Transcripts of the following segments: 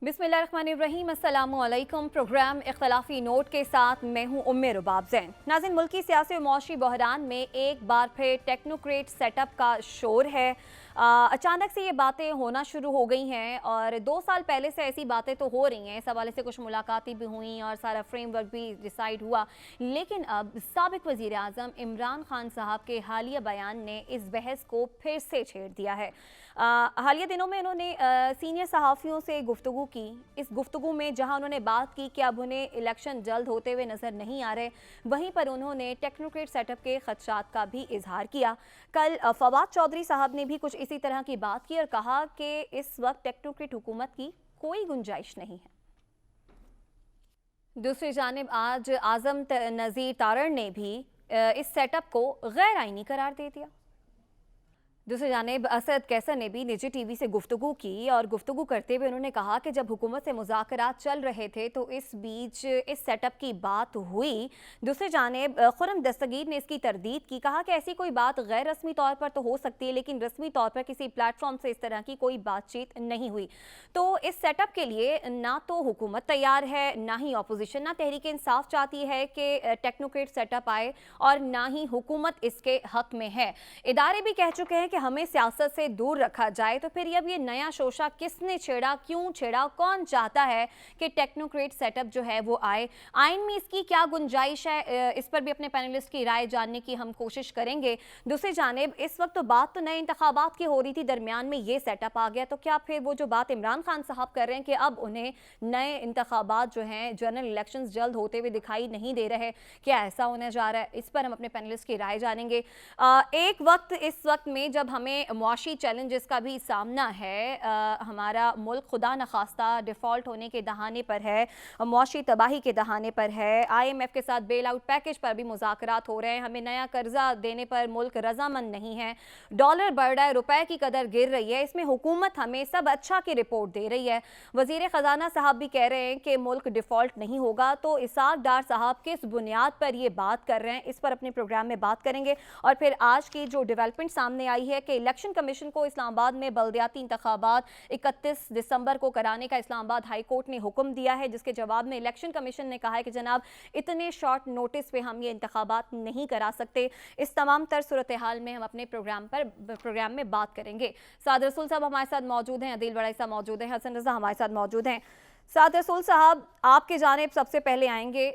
बिस्मिल्लाहिर्रहमानिर्रहीम, अस्सलामुअलैकुम। Programme इख्तलाफी note के साथ मैं हूँ उम्मे रुबाब ज़ैन। नाज़रीन, मुल्की सियासी और मौशी बहरान में एक बार फिर टेक्नोक्रेट सेटअप का शोर है। अचानक से ये बातें होना शुरू हो गई हैं और 2 साल पहले से ऐसी बातें तो हो रही हैं। इस हवाले से कुछ मुलाकातें भी हुई और सारा फ्रेमवर्क भी डिसाइड हुआ, लेकिन अब साबिक वज़ीर आज़म इमरान खान साहब के हालिया बयान ने इस बहस को फिर से छेड़ दिया है। हालिया दिनों में उन्होंने सीनियर सहाफ़ियों से गुफ्तगू की। इस गुफ्तगू में जहां उन्होंने बात की कि अब उन्हें इलेक्शन जल्द होते हुए नज़र नहीं आ रहे, वहीं पर उन्होंने टेक्नोक्रेट सेटअप के खदशात का भी इजहार किया। कल फवाद चौधरी साहब ने भी कुछ इसी तरह की बात की और कहा कि इस वक्त टेक्नोक्रेट हुकूमत की कोई गुंजाइश नहीं है। दूसरी जानिब आज आज़म नज़ीर तारड़ ने भी इस सेटअप को गैर आइनी करार दे दिया। दूसरी जानिब असद कैसर ने भी निजी टीवी से गुफ्तगू की और गुफ्तगू करते हुए उन्होंने कहा कि जब हुकूमत से मुज़ाकरात चल रहे थे तो इस बीच इस सेटअप की बात हुई। दूसरी जानिब खुर्रम दस्तगीर ने इसकी तरदीद की, कहा कि ऐसी कोई बात गैर रस्मी तौर पर तो हो सकती है, लेकिन रस्मी तौर पर किसी प्लेटफॉर्म से इस तरह की कोई बातचीत नहीं हुई। तो इस सेटअप के लिए ना तो हुकूमत तैयार है, ना ही अपोजिशन, ना तहरीक इंसाफ चाहती है कि टेक्नोक्रेट सेटअप आए और ना ही हुकूमत इसके हक में है। इदारे भी कह चुके हैं कि हमें सियासत से दूर रखा जाए। तो फिर अब ये नया शोशा किसने छेड़ा, क्यों छेड़ा, कौन चाहता है कि टेक्नोक्रेट सेटअप जो है वो आए, आइन में इसकी क्या गुंजाइश है, इस पर भी अपने पैनलिस्ट की राय जानने की हम कोशिश करेंगे। दूसरी जानिब इस वक्त तो बात तो नए इंतखाबात की हो रही थी, दरमियान में ये सेटअप आ गया, तो क्या फिर वो जो बात इमरान खान साहब कर रहे हैं कि अब उन्हें नए इंतखाबात जो हैं, जनरल इलेक्शंस जल्द होते हुए दिखाई नहीं दे रहे, क्या ऐसा होने जा रहा है? इस पर हम अपने पैनलिस्ट की राय जानेंगे। एक वक्त इस वक्त में जब हमें मुआशी चैलेंजेस का भी सामना है, हमारा मुल्क खुदा न खास्ता डिफ़ॉल्ट होने के दहाने पर है, मुआशी तबाही के दहाने पर है, IMF के साथ बेल आउट पैकेज पर भी मुज़ाकरात हो रहे हैं, हमें नया कर्जा देने पर मुल्क रजामंद नहीं है, डॉलर बढ़ रहा है, रुपए की कदर गिर रही है, इसमें हुकूमत हमें सब अच्छा की रिपोर्ट दे रही है। वज़ीर ख़जाना साहब भी कह रहे हैं कि मुल्क डिफ़ॉल्ट नहीं होगा। तो इसाक डार साहब किस बुनियाद पर ये बात कर रहे हैं, इस पर अपने प्रोग्राम में बात करेंगे। और फिर आज की जो डेवलपमेंट सामने आई है कि इलेक्शन कमीशन को इस्लामाबाद में बल्दियाती इंतखाबात 31 दिसंबर को कराने का इस्लामाबाद हाई कोर्ट ने हुक्म दिया है, जिसके जवाब में इलेक्शन कमीशन ने कहा है कि जनाब इतने शॉर्ट नोटिस पे हम ये इंतखाबात नहीं करा सकते। इस तमाम तर सूरत हाल में हम अपने प्रोग्राम में बात करेंगे। साद रसूल साहब हमारे साथ मौजूद हैं, अदील बड़ाई साहब मौजूद हैं, हसन रजा हमारे साथ मौजूद हैं। साद रसूल साहब, आपके जानिब सबसे पहले आएंगे।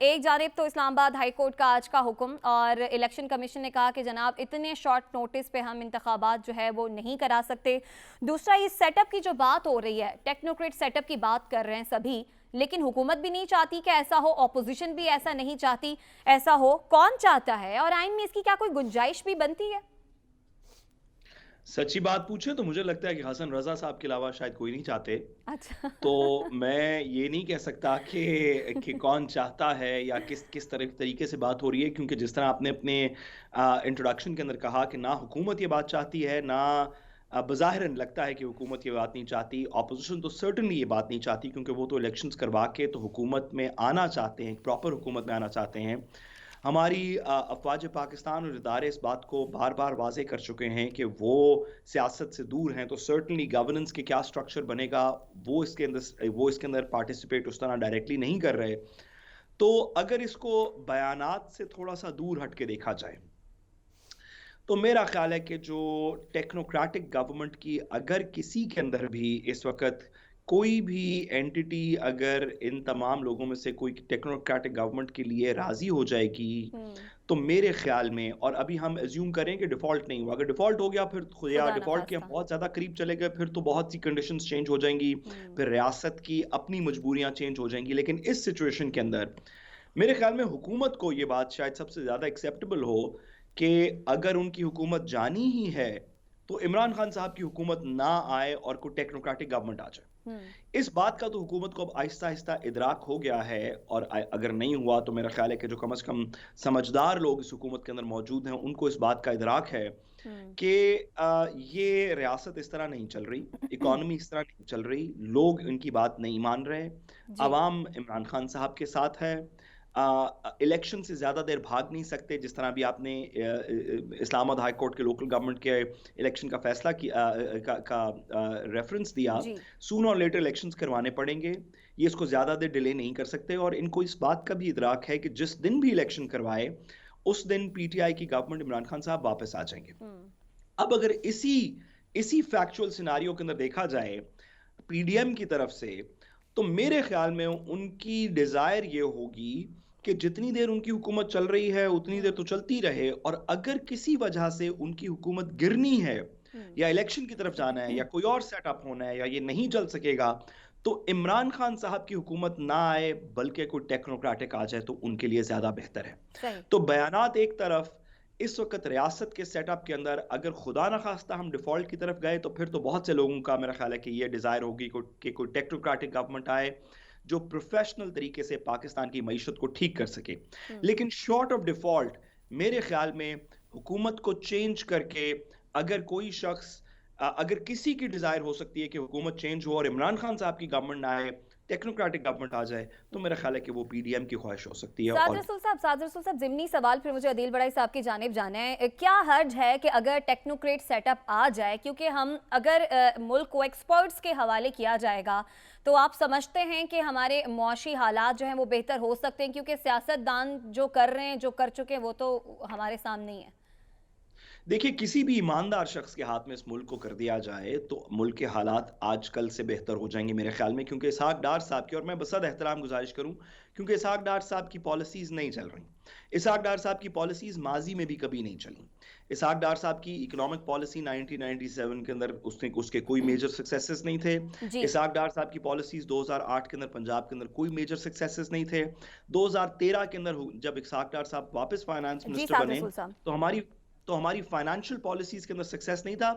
एक जानिब तो इस्लामाबाद हाई कोर्ट का आज का हुक्म और इलेक्शन कमीशन ने कहा कि जनाब इतने शॉर्ट नोटिस पे हम इंतखाबात जो है वो नहीं करा सकते। दूसरा, इस सेटअप की जो बात हो रही है, टेक्नोक्रेट सेटअप की बात कर रहे हैं सभी, लेकिन हुकूमत भी नहीं चाहती कि ऐसा हो, ऑपोजिशन भी ऐसा नहीं चाहती ऐसा हो। कौन चाहता है और आइन में इसकी क्या कोई गुंजाइश भी बनती है? सच्ची बात पूछे तो मुझे लगता है कि हसन रजा साहब के अलावा शायद कोई नहीं चाहते। अच्छा। तो मैं ये नहीं कह सकता कि कौन चाहता है या किस किस तरीके से बात हो रही है, क्योंकि जिस तरह आपने अपने इंट्रोडक्शन के अंदर कहा कि ना हुकूमत ये बात चाहती है, ना बज़ाहिरन लगता है कि हुकूमत ये बात नहीं चाहती। ऑपोजिशन तो सर्टेनली ये बात नहीं चाहती, क्योंकि वो तो इलेक्शंस करवा के तो हुकूमत में आना चाहते हैं, प्रॉपर हुकूमत में आना चाहते हैं। हमारी अफ़वाज पाकिस्तान और इदारे इस बात को बार-बार वाज़ेह कर चुके हैं कि वो सियासत से दूर हैं, तो सर्टेनली गवर्नेंस के क्या स्ट्रक्चर बनेगा, वो इसके अंदर पार्टिसिपेट उस तरह डायरेक्टली नहीं कर रहे। तो अगर इसको बयानात से थोड़ा-सा दूर हट के देखा जाए, तो मेरा ख़्याल है कि जो टेक्नोक्रेटिक गवर्नमेंट की अगर किसी के अंदर भी इस वक़्त कोई भी एंटिटी अगर इन तमाम लोगों में से कोई टेक्नोक्रेटिक गवर्नमेंट के लिए राज़ी हो जाएगी, हम्म। तो मेरे ख़्याल में, और अभी हम अज़्यूम करें कि डिफ़ॉल्ट नहीं हुआ, अगर डिफ़ॉल्ट हो गया फिर या खुदा न डिफ़ॉल्ट के हम खास्ता। बहुत ज़्यादा करीब चले गए, फिर तो बहुत सी कंडीशंस चेंज हो जाएँगी, हम्म। फिर रियासत की अपनी मजबूरियाँ चेंज हो जाएँगी। लेकिन इस सिचुएशन के अंदर मेरे ख़्याल में हुकूमत को ये बात शायद सबसे ज़्यादा एक्सेप्टेबल हो कि अगर उनकी हुकूमत जानी ही है, तो इमरान खान साहब की हुकूमत ना आए और कोई टेक्नोक्रेटिक गवर्नमेंट आ जाए। हम्म। इस बात का तो हुकूमत को अब आहिस्ता-आहिस्ता इदराक हो गया है, और अगर नहीं हुआ तो मेरा ख़्याल है कि जो कम से कम समझदार लोग इस हुकूमत के अंदर मौजूद हैं, उनको इस बात का इदराक है हम्म। कि ये रियासत इस तरह नहीं चल रही, इकॉनमी इस तरह नहीं चल रही, लोग इनकी बात नहीं मान रहे, जी। अवाम इमरान खान साहब के साथ है। इलेक्शन से ज़्यादा देर भाग नहीं सकते, जिस तरह भी आपने इस्लामाबाद हाई कोर्ट के लोकल गवर्नमेंट के इलेक्शन का फैसला का रेफरेंस दिया। जी। सून और लेटर इलेक्शंस करवाने पड़ेंगे, ये इसको ज़्यादा देर डिले नहीं कर सकते, और इनको इस बात का भी इदराक है कि जिस दिन भी इलेक्शन करवाए उस दिन पीटीआई की गवर्नमेंट इमरान खान साहब वापस आ जाएंगे। अब अगर इसी फैक्चुअल सिनारियो के अंदर देखा जाए पीडीएम की तरफ से, तो मेरे ख्याल में उनकी डिजायर ये होगी कि जितनी देर उनकी हुकूमत चल रही है उतनी देर तो चलती रहे, और अगर किसी वजह से उनकी हुकूमत गिरनी है या इलेक्शन की तरफ जाना है या कोई और सेटअप होना है या ये नहीं चल सकेगा, तो इमरान खान साहब की हुकूमत ना आए बल्कि कोई टेक्नोक्रेटिक आ जाए तो उनके लिए ज्यादा बेहतर है। तो बयानात एक तरफ, इस वक्त रियासत के सेटअप के अंदर अगर खुदा न खास्ता हम डिफॉल्ट की तरफ गए तो फिर तो बहुत से लोगों का मेरा ख्याल है कि ये डिज़ायर होगी कि कोई टेक्नोक्रेटिक गवर्नमेंट आए जो प्रोफेशनल तरीके से पाकिस्तान की मईशत को ठीक कर सके। लेकिन शॉर्ट ऑफ डिफॉल्ट मेरे ख्याल में हुकूमत को चेंज करके अगर कोई शख्स अगर किसी की डिज़ायर हो सकती है कि हुकूमत चेंज हो और इमरान खान साहब की गवर्नमेंट ना आए, टेक्नोक्रेटिक गवर्नमेंट आ जाए, तो मेरा ख्याल है कि वो पीडीएम की ख्वाहिश हो सकती है। साद रसूल साहब, ज़िमनी सवाल फिर मुझे अदील बड़ाई साहब की जानिब जाना है। क्या हर्ज है कि अगर टेक्नोक्रेट सेटअप आ जाए, क्योंकि हम अगर मुल्क को एक्सपर्ट्स के हवाले किया जाएगा तो आप समझते हैं कि हमारे मुआशी हालात जो हैं वो बेहतर हो सकते हैं, क्योंकि सियासतदान जो कर रहे हैं, जो कर चुके हैं, वो तो हमारे सामने ही है। देखिए, किसी भी ईमानदार शख्स के हाथ में इस मुल्क को कर दिया जाए तो मुल्क के हालात आजकल से बेहतर हो जाएंगे मेरे ख्याल में, क्योंकि इसहाक डार साहब की, और मैं बसद एहतराम गुजारिश करूं क्योंकि इसहाक डार साहब की पॉलिसीज़ नहीं चल रही। इसहाक डार साहब की पॉलिसीज़ माजी में भी कभी नहीं चली। इसहाक डार साहब की इकोनॉमिक पॉलिसी 1997 के अंदर उसके कोई मेजर सक्सेसेस नहीं थे। इसहाक डार साहब की पॉलिसीज़ 2008 के अंदर पंजाब के अंदर कोई मेजर सक्सेसेस नहीं थे। 2013 के अंदर जब इसहाक डार साहब वापस फाइनेंस मिनिस्टर बने तो हमारी फाइनेंशियल पॉलिसीज के अंदर सक्सेस नहीं था।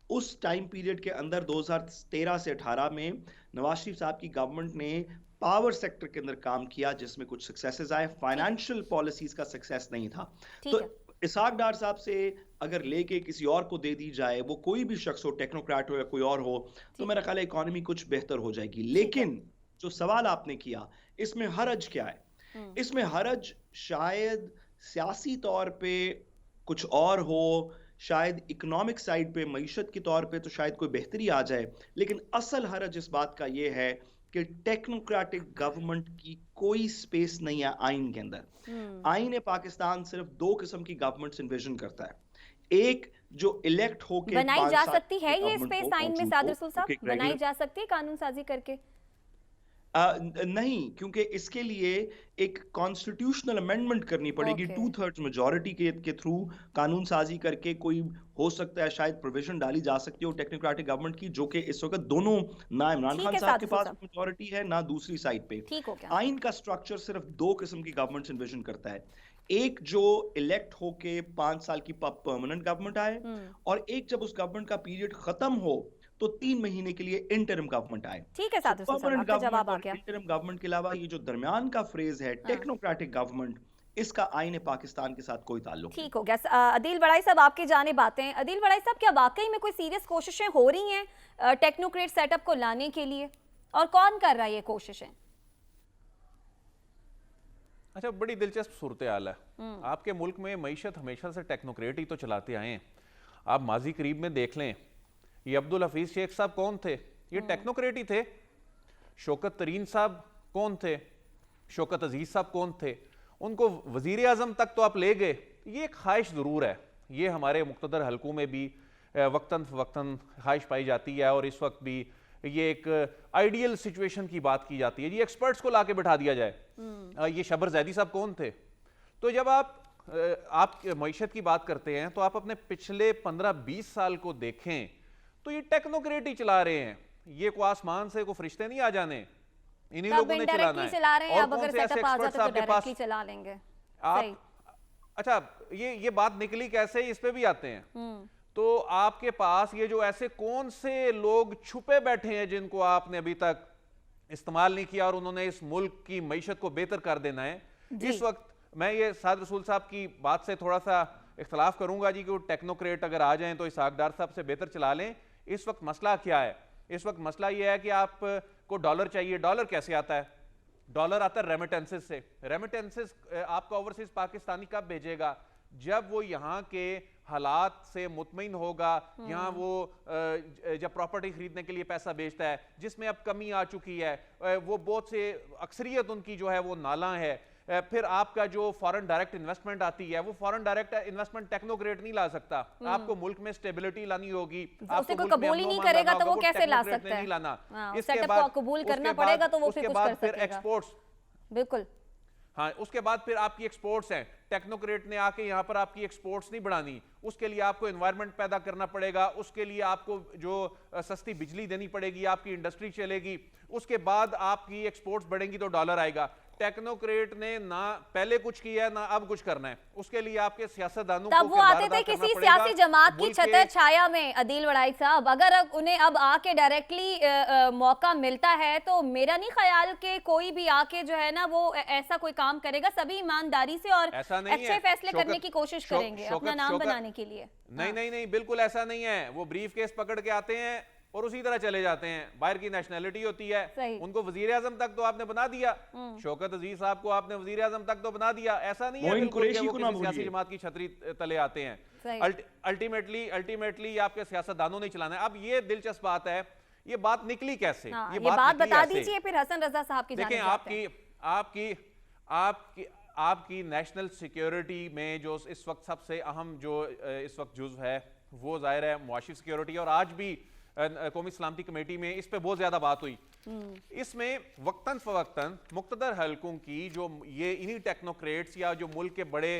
उस टाइम पीरियड के अंदर 2013 से 18 में नवाज शरीफ साहब की गवर्नमेंट ने पावर सेक्टर के अंदर काम किया जिसमें कुछ सक्सेसेस आए, फाइनेंशियल पॉलिसीज का सक्सेस नहीं था। तो इसहाक डार साहब से अगर लेके किसी और को दे दी जाए, वो कोई भी शख्स हो, टेक्नोक्रेट हो या कोई और हो, तो मेरा ख्याल है इकोनॉमी कुछ बेहतर हो जाएगी। लेकिन जो सवाल आपने किया, इसमें हरज क्या है? इसमें हरज शायद सियासी तौर पे कुछ और हो, शायद इकोनॉमिक साइड पे मईशत के तौर पे तो शायद कोई बेहतरी आ जाए, लेकिन असल हरज इस बात का ये है कि टेक्नोक्रेटिक गवर्नमेंट की कोई स्पेस नहीं है आइन के अंदर। आइन पाकिस्तान सिर्फ दो किस्म की गवर्नमेंट्स इन्विजन करता है। एक जो इलेक्ट होके बनाई जा सकती है, ये स्पेस आइन में साद रसूल साहब बनाई जा सकती है कानून साजी करके? नहीं, क्योंकि इसके लिए एक कॉन्स्टिट्यूशनल अमेंडमेंट करनी पड़ेगी। 2/3 मेजॉरिटी के थ्रू कानून साजी करके कोई हो सकता है शायद प्रोविजन डाली जा सकती हो टेक्नोक्रेटिक गवर्नमेंट की, जो कि इस वक्त दोनों ना इमरान खान साहब के पास मेजॉरिटी है ना दूसरी साइड पे। आइन का स्ट्रक्चर सिर्फ दो किस्म की गवर्नमेंट इन्विजन करता है। एक जो इलेक्ट होके 5 साल की परमानेंट गवर्नमेंट आए, और एक जब उस गवर्नमेंट का पीरियड खत्म हो तो 3 महीने के लिए इंटरिम गवर्नमेंट आए। ठीक है साद रसूल साहब, आपका जवाब आ गया। इंटरिम गवर्नमेंट के अलावा ये जो दरमियान का फ्रेज है टेक्नोक्रेटिक गवर्नमेंट, इसका आईने पाकिस्तान के साथ कोई ताल्लुक नहीं। ठीक हो गया। अदील बड़ाई साहब, आपकी जानिब आते हैं। अदील बड़ाई साहब, क्या वाकई में कोई सीरियस कोशिशें हो रही हैं टेक्नोक्रेट सेटअप को लाने के लिए, और कौन कर रहा है ये कोशिशें? अच्छा, बड़ी दिलचस्प सूरत हाल है। आपके मुल्क में मईशत हमेशा से टेक्नोक्रेट ही तो चलाते आए हैं। आप माजी करीब में देख लें, ये अब्दुल हफीज शेख साहब कौन थे? ये टेक्नोक्रेट ही थे। शौकत तरीन साहब कौन थे? शौकत अजीज साहब कौन थे? उनको वजीर आजम तक तो आप ले गए। ये एक ख्वाहिश जरूर है, ये हमारे मुख्तदर हलकों में भी वक्तन फवक्तन ख्वाहिश पाई जाती है, और इस वक्त भी ये एक आइडियल सिचुएशन की बात की जाती है जी, एक्सपर्ट्स को लाके बैठा दिया जाए। ये शबर जैदी साहब कौन थे? तो जब आप मईशत की बात करते हैं तो आप अपने पिछले 15-20 साल को देखें तो ये टेक्नोक्रेट ही चला रहे हैं। ये को आसमान से को फरिश्ते नहीं आ जाने, इन्हीं लोगों ने चलाना है। चला रहे हैं, अब अगर सेटअप आ जाता तो डायरेक्टली चला लेंगे आप। अच्छा, ये बात निकली कैसे, इस पे भी आते हैं। तो आपके पास ये जो ऐसे कौन से लोग छुपे बैठे हैं जिनको आपने अभी तक इस्तेमाल नहीं किया और उन्होंने इस मुल्क की मईशत को बेहतर कर देना है? इस वक्त मैं ये साद रसूल साहब की बात से थोड़ा सा इख्तलाफ करूंगा जी, कि वो टेक्नोक्रेट अगर आ जाएं तो इसहाक डार साहब से बेहतर चला लें। इस वक्त मसला क्या है? इस वक्त मसला यह है कि आपको डॉलर चाहिए। डॉलर कैसे आता है? डॉलर आता है रेमिटेंसेस से। रेमिटेंसेस आपका ओवरसीज पाकिस्तानी कब भेजेगा? जब वो यहाँ के हालात से मुतमईन होगा, यहाँ वो जब प्रॉपर्टी खरीदने के लिए पैसा बेचता है, जिसमें अब कमी आ चुकी है, वो बहुत से अक्सरियत उनकी जो है वो नाला है। फिर आपका जो फॉरेन डायरेक्ट इन्वेस्टमेंट आती है, वो फॉरेन डायरेक्ट इन्वेस्टमेंट टेक्नोक्रेट नहीं ला सकता। आपको मुल्क में स्टेबिलिटी लानी होगी, उसे कोई कबूल ही नहीं करेगा तो वो कैसे ला सकता है? नहीं लाना, इसके बाद कबूल करना पड़ेगा तो वो फिर कुछ कर सकेगा। एक्सपोर्ट्स, बिल्कुल। हाँ, उसके बाद फिर आपकी एक्सपोर्ट्स हैं। टेक्नोक्रेट ने आके यहाँ पर आपकी एक्सपोर्ट्स नहीं बढ़ानी, उसके लिए आपको एनवायरनमेंट पैदा करना पड़ेगा, उसके लिए आपको जो सस्ती बिजली देनी पड़ेगी, आपकी इंडस्ट्री चलेगी, उसके बाद आपकी एक्सपोर्ट्स बढ़ेंगी तो डॉलर आएगा। टेक्नोक्रेट ने ना पहले कुछ किया है ना अब कुछ करना है, उसके लिए आपके सियासतदानों तब वो आते थे किसी सियासी जमात की छतर छाया में। अदील वड़ाई साहब, अगर उन्हें अब आके डायरेक्टली मौका मिलता है तो मेरा नहीं ख्याल कि कोई भी आके जो है ना वो ऐसा कोई काम करेगा। सभी ईमानदारी से और अच्छे फैसले करने की कोशिश करेंगे अपना नाम बनाने के लिए। नहीं, बिल्कुल ऐसा नहीं है। वो ब्रीफ केस पकड़ के आते हैं और उसी तरह चले जाते हैं। बाहर की नेशनैलिटी होती है, उनको वजीर आजम तक तो आपने बना दिया, शौकत अजीज साहब को आपने वजीर आजम तक तो बना दिया। ऐसा नहीं है बिल्कुल कि वो किसी सियासी जमात की छतरी तले आते हैं। अल्टीमेटली आपके सियासतदानों ने चलाना है। अब ये दिलचस्प बात है, ये बात निकली कैसे? ये बात बता दीजिए फिर हसन रजा साहब की जानिब से। देखिए, आपकी नेशनल सिक्योरिटी में जो इस वक्त सबसे अहम जो इस वक्त जुज़ है वो जाहिर है मुआशी सिक्योरिटी, और आज भी कौमी सलामती कमेटी में इस पे बहुत ज्यादा बात हुई। इसमें वक्तन फवक्तन मुक्तदर हलकों की जो ये इन्हीं टेक्नोक्रेट्स या जो मुल्क के बड़े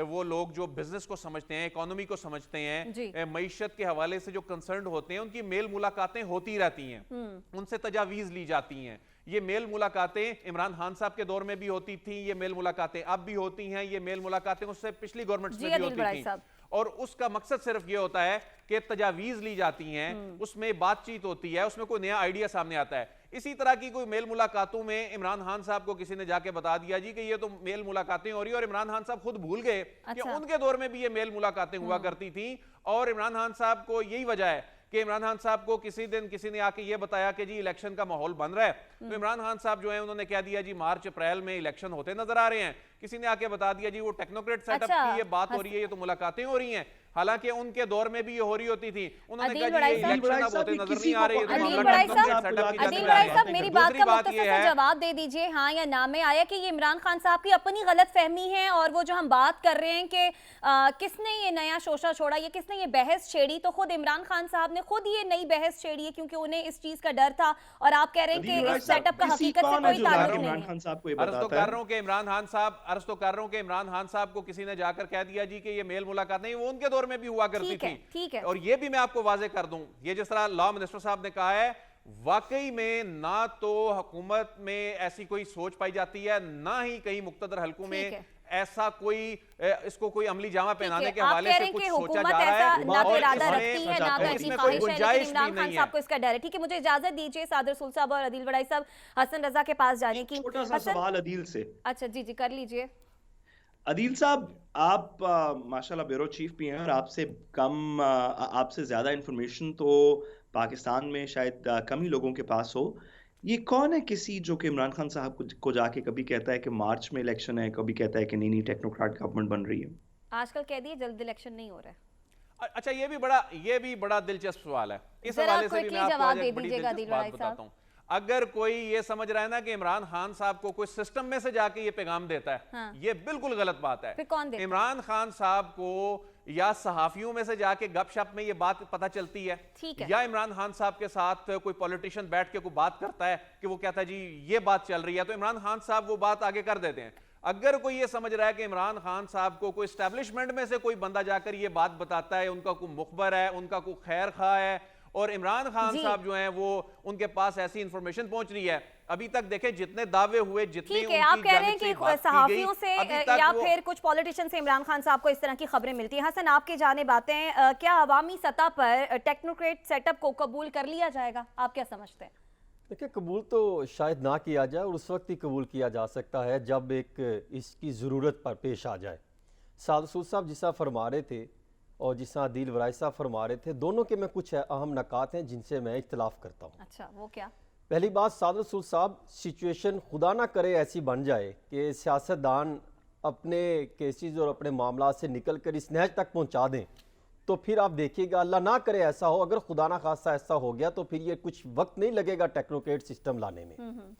वो लोग जो बिजनेस को समझते हैं, इकोनॉमी को समझते हैं, मईशत के हवाले से जो कंसर्न होते हैं, उनकी मेल मुलाकातें होती रहती हैं, उनसे तजावीज ली जाती हैं। ये मेल मुलाकातें इमरान खान साहब के दौर में भी होती थी, ये मेल मुलाकातें अब भी होती हैं, ये मेल मुलाकातें उससे पिछली गवर्नमेंट में भी होती थी। और उसका मकसद सिर्फ ये होता है कि तजावीज ली जाती हैं, उसमें बातचीत होती है, उसमें कोई नया आइडिया सामने आता है। इसी तरह की कोई मेल मुलाकातों में इमरान खान साहब को किसी ने जाके बता दिया जी कि ये तो मेल मुलाकातें हो रही है, और इमरान खान साहब खुद भूल गए कि उनके दौर में भी ये मेल मुलाकातें हुआ करती थी। और इमरान खान साहब को यही वजह है कि इमरान खान साहब को किसी दिन किसी ने आके ये बताया कि जी इलेक्शन का माहौल बन रहा है, तो इमरान खान साहब जो है उन्होंने कह दिया जी मार्च अप्रैल में इलेक्शन होते नजर आ रहे हैं। किसी ने आके बता दिया जी वो टेक्नोक्रेट सेटअप की ये बात हो रही है, ये तो मुलाकातें हो रही हैं, हालांकि उनके दौर में भी ये हो रही होती थी। उन्होंने कहा जी इलेक्शन अब होते नजर नहीं आ रहे। अदील वड़ाई साहब, मेरी बात का मुख्तसर सा जवाब दे दीजिए, हाँ या ना में आया कि ये इमरान खान साहब की अपनी गलत फहमी है, और वो जो हम बात कर रहे हैं कि किसने ये नया शोशा छोड़ा, ये किसने ये बहस छेड़ी, तो खुद इमरान खान साहब ने खुद ये नई बहस छेड़ी है क्योंकि उन्हें इस चीज का डर था, और आप कह रहे हैं कि इस सेटअप का हकीकत से कोई ताल्लुक नहीं है। अर्ज तो कर रहा हूं कि इमरान खान साहब को किसी ने जाकर कह दिया जी कि ये मेल मुलाकात नहीं, वो उनके दौर में भी हुआ करती थी। ठीक है। और ये भी मैं आपको वाजे कर दूं, ये जिस तरह लॉ मिनिस्टर साहब ने कहा है, वाकई में ना तो हुकूमत में ऐसी कोई सोच पाई जाती है, ना ही कहीं मुक्तदर हलकों में ऐसा कोई इसको कोई अमली जामा पहनाने के हवाले से कुछ सोचा जा रहा है, ना तो इरादा रखती है, ना तो ऐसी ख्वाहिश है, लेकिन इमरान खान साहब को इसका डर है। ठीक है, मुझे इजाजत दीजिए सादर सुल साहब और अदील वड़ाई साहब हसन रजा के पास जाने की। छोटा सा सवाल अदील से। अच्छा जी कर लीजिए। अदील साहब, आप माशाल्लाह ब्यूरो चीफ भी हैं और आपसे ज्यादा इंफॉर्मेशन तो पाकिस्तान में शायद कम ही लोगों के पास हो। ये कौन है किसी जो कि इमरान खान साहब को जाके कभी कहता है कि मार्च में इलेक्शन है, कभी कहता है कि नहीं टेक्नोक्रेट गवर्नमेंट बन रही है? आजकल कह दिए जल्द इलेक्शन नहीं हो रहा है। अच्छा, ये भी बड़ा दिलचस्प सवाल है। इस हवाले से भी मैं आपको आज एक बड़ी दिलचस्प बात बताता हूं। अगर कोई ये समझ रहा है ना कि इमरान खान साहब को कोई सिस्टम में से जाके ये पैगाम देता है, हाँ। ये बिल्कुल गलत बात है। फिर कौन देता? इमरान खान साहब को या सहाफियों में से जाके गपशप में ये बात पता चलती है, या इमरान खान साहब के साथ कोई पॉलिटिशियन बैठ के कोई बात करता है कि वो कहता है जी ये बात चल रही है, तो इमरान खान साहब वो बात आगे कर देते हैं। अगर कोई ये समझ रहा है कि इमरान खान साहब को कोई एस्टेब्लिशमेंट में से कोई बंदा जाकर ये बात बताता है, उनका कोई मुखबर है, उनका कोई खैर खा है, और इमरान खान साहब जो हैं वो उनके पास ऐसी इंफॉर्मेशन पहुंच रही है, अभी तक देखें जितने दावे हुए, जितनी उनकी आप कह रहे हैं कि सहाफियों से या फिर कुछ पॉलिटिशियन से इमरान खान साहब को इस तरह की खबरें मिलती हैं। हसन, आपके जानिब आते हैं, क्या अवामी सतह पर टेक्नोक्रेट सेटअप को कबूल कर लिया जाएगा? आप क्या समझते हैं? देखिए, कबूल तो शायद ना किया जाए, और उस वक्त ही कबूल किया जा सकता है जब एक इसकी ज़रूरत पर पेश आ जाए। सादसूद साहब जिस तरह फरमा रहे थे और जिस तरह अदील वड़ाई साहब फरमा रहे थे, दोनों के में कुछ अहम नकात हैं जिनसे मैं इख्तिलाफ करता हूँ। अच्छा, वो क्या? पहली बात सादर रसूल साहब, सिचुएशन खुदा ना करे ऐसी बन जाए कि सियासतदान अपने केसेस और अपने मामला से निकल कर इस नहज तक पहुंचा दें, तो फिर आप देखिएगा, अल्लाह ना करे ऐसा हो, अगर खुदा ना खासा ऐसा हो गया तो फिर ये कुछ वक्त नहीं लगेगा टेक्नोक्रेट सिस्टम लाने में।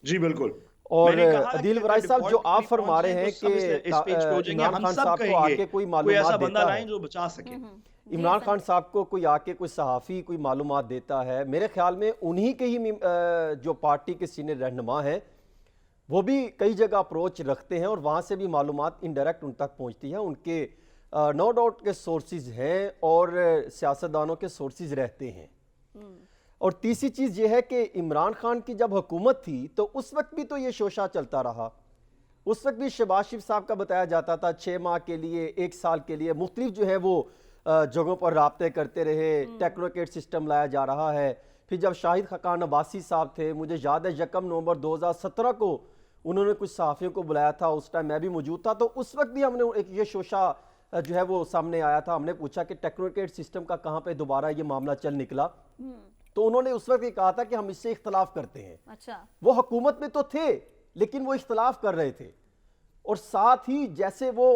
जी बिल्कुल। और मैंने कहा कि अदील अगर वराई साहब, जो डिफॉल्ट आप पे फरमा रहे पहुंचे हैं तो सब इस पेज पे हो कि जाएंगे, इमरान हम खान सब साहब को कहेंगे आके कोई कोई मालूमात ऐसा बंदा देता लाएं है, जो बचा सके। इमरान खान साहब को कोई आके कोई सहाफ़ी कोई मालूमात देता है, मेरे ख्याल में उन्हीं के ही जो पार्टी के सीनियर रहनुमा हैं वो भी कई जगह अप्रोच रखते हैं और वहाँ से भी मालूमात इनडायरेक्ट उन तक पहुँचती है। उनके नो डाउट के सोर्सेज हैं और सियासतदानों के सोर्सेज रहते हैं। और तीसरी चीज़ ये है कि इमरान खान की जब हुकूमत थी तो उस वक्त भी तो ये शोशा चलता रहा। उस वक्त भी शहबाज शरीफ साहब का बताया जाता था 6 माह के लिए, 1 साल के लिए मुख्तलिफ जो है वो जगहों पर राब्ते करते रहे, टेक्नोक्रेट सिस्टम लाया जा रहा है। फिर जब शाहिद खकान अब्बासी साहब थे, मुझे याद है 1 नवंबर 2017 को उन्होंने कुछ सहाफ़ियों को बुलाया था, उस टाइम मैं भी मौजूद था, तो उस वक्त भी हमने एक ये शोशा जो है वो सामने आया था। हमने पूछा कि टेक्नोक्रेट सिस्टम का कहाँ पे दोबारा ये मामला चल निकला, तो उन्होंने उस वक्त ये कहा था कि हम इससे इख्तलाफ करते हैं। अच्छा, वो हुकूमत में तो थे लेकिन वो इख्तलाफ कर रहे थे, और साथ ही जैसे वो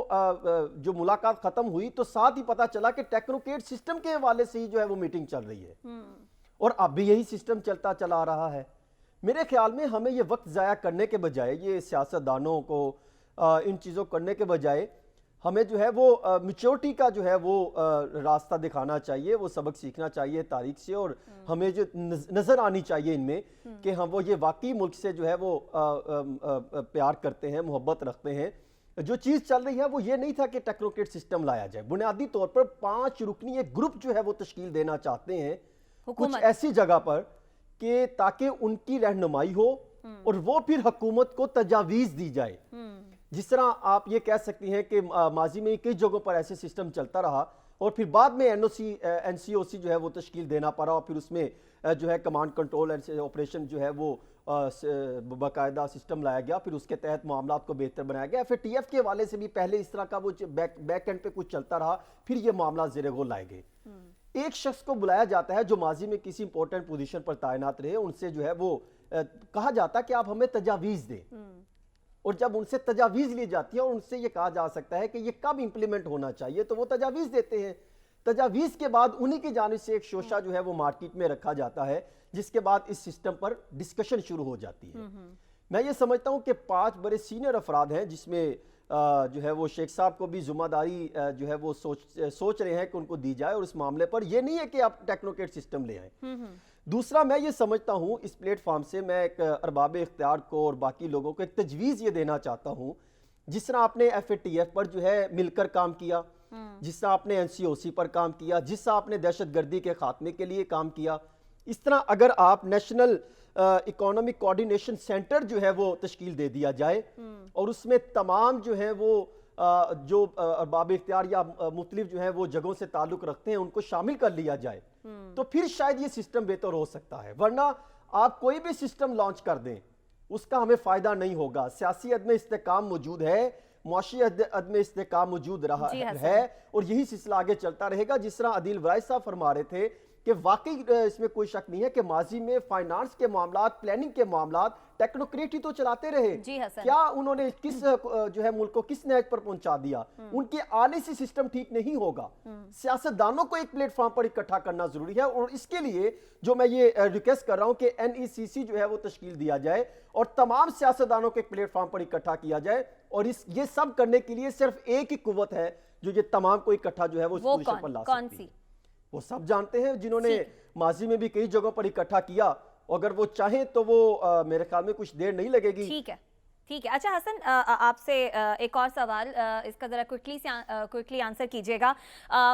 जो मुलाकात खत्म हुई तो साथ ही पता चला कि टेक्नोक्रेट सिस्टम के हवाले से ही जो है वो मीटिंग चल रही है, और अब भी यही सिस्टम चलता चला आ रहा है। मेरे ख्याल में हमें ये वक्त ज़ाया करने के बजाय, ये सियासतदानों को इन चीज़ों करने के बजाय हमें जो है वो मैच्योरिटी का जो है वो रास्ता दिखाना चाहिए, वो सबक सीखना चाहिए तारीख से, और हमें जो नज़र आनी चाहिए इनमें कि हम वो ये वाकई मुल्क से जो है वो प्यार करते हैं, मोहब्बत रखते हैं। जो चीज़ चल रही है वो ये नहीं था कि टेक्नोक्रेट सिस्टम लाया जाए, बुनियादी तौर पर 5 रुकनी एक ग्रुप जो है वो तश्कील देना चाहते हैं कुछ ऐसी जगह पर कि ताकि उनकी रहनुमाई हो और वो फिर हुकूमत को तजावीज़ दी जाए। जिस तरह आप ये कह सकती हैं कि माजी में कई जगहों पर ऐसे सिस्टम चलता रहा और फिर बाद में NCOC जो है वो तश्कील देना पड़ा, और फिर उसमें जो है कमांड कंट्रोल एंड ऑपरेशन जो है वो बाकायदा सिस्टम लाया गया, फिर उसके तहत मामला को बेहतर बनाया गया। FATF के हवाले से भी पहले इस तरह का वो बैक एंड पे कुछ चलता रहा, फिर ये मामला ज़ेरे गौर लाए गए। एक शख्स को बुलाया जाता है जो माजी में किसी इंपॉर्टेंट पोजीशन पर तैनात रहे, उनसे जो है वो कहा जाता है कि आप हमें तजावीज़ दें, और जब उनसे तजावीज़ ली जाती है और उनसे ये कहा जा सकता है कि ये कब इंप्लीमेंट होना चाहिए, तो वो तजावीज़ देते हैं। तजावीज़ के बाद उन्हीं की जानिब से एक शोशा जो है वो मार्केट में रखा जाता है, जिसके बाद इस सिस्टम पर डिस्कशन शुरू हो जाती है। मैं ये समझता हूँ कि 5 बड़े सीनियर अफराद हैं, जिसमें जो है वो शेख साहब को भी जिम्मेदारी जो है वो सोच रहे हैं कि उनको दी जाए, और इस मामले पर यह नहीं है कि आप टेक्नोक्रेट सिस्टम ले आए। दूसरा, मैं ये समझता हूँ इस प्लेटफॉर्म से मैं एक अरबाब इख्तियार को और बाकी लोगों को एक तजवीज़ ये देना चाहता हूँ, जिस तरह आपने FATF पर जो है मिलकर काम किया, जिस तरह आपने NCOC पर काम किया, जिस तरह आपने दहशतगर्दी के खात्मे के लिए काम किया, इस तरह अगर आप नेशनल इकोनॉमिक कोऑर्डिनेशन सेंटर जो है वो तश्कील दे दिया जाए और उसमें तमाम जो है वो जो अरबाब इख्तियार या मुख्तलिफ जो है वो जगहों से ताल्लुक रखते हैं उनको शामिल कर लिया जाए, तो फिर शायद ये सिस्टम बेहतर हो सकता है। वरना आप कोई भी सिस्टम लॉन्च कर दें, उसका हमें फ़ायदा नहीं होगा। सियासी अदम इस्तेकाम मौजूद है, मुआशी अदम इस्तेकाम मौजूद रहा है, और यही सिलसिला आगे चलता रहेगा। जिस तरह अदील वराई साहब फरमा रहे थे कि वाकई इसमें कोई शक नहीं है कि माजी में फाइनेंस के मामलात, प्लानिंग के मामलात टेक्नोक्रेट ही तो चलाते रहे। क्या उन्होंने किस जो है मुल्क को किस नहज पर पहुंचा दिया? उनके आने से सिस्टम ठीक नहीं होगा। सियासतदानों को एक प्लेटफॉर्म पर इकट्ठा करना जरूरी है, और इसके लिए जो मैं ये रिक्वेस्ट कर रहा हूं कि NECC जो है वो तश्कील दिया जाए और तमाम सियासतदानों को एक प्लेटफॉर्म पर इकट्ठा किया जाए। और ये सब करने के लिए सिर्फ एक ही कुव्वत है जो ये तमाम को इकट्ठा जो है वो पोजीशन पर ला सकती है। वो सब जानते हैं, जिन्होंने माजी में भी कई जगहों पर इकट्ठा किया। अगर वो चाहें तो वो मेरे ख्याल में कुछ देर नहीं लगेगी। ठीक है, ठीक है। अच्छा हसन, आपसे एक और सवाल, इसका ज़रा क्विकली आंसर कीजिएगा।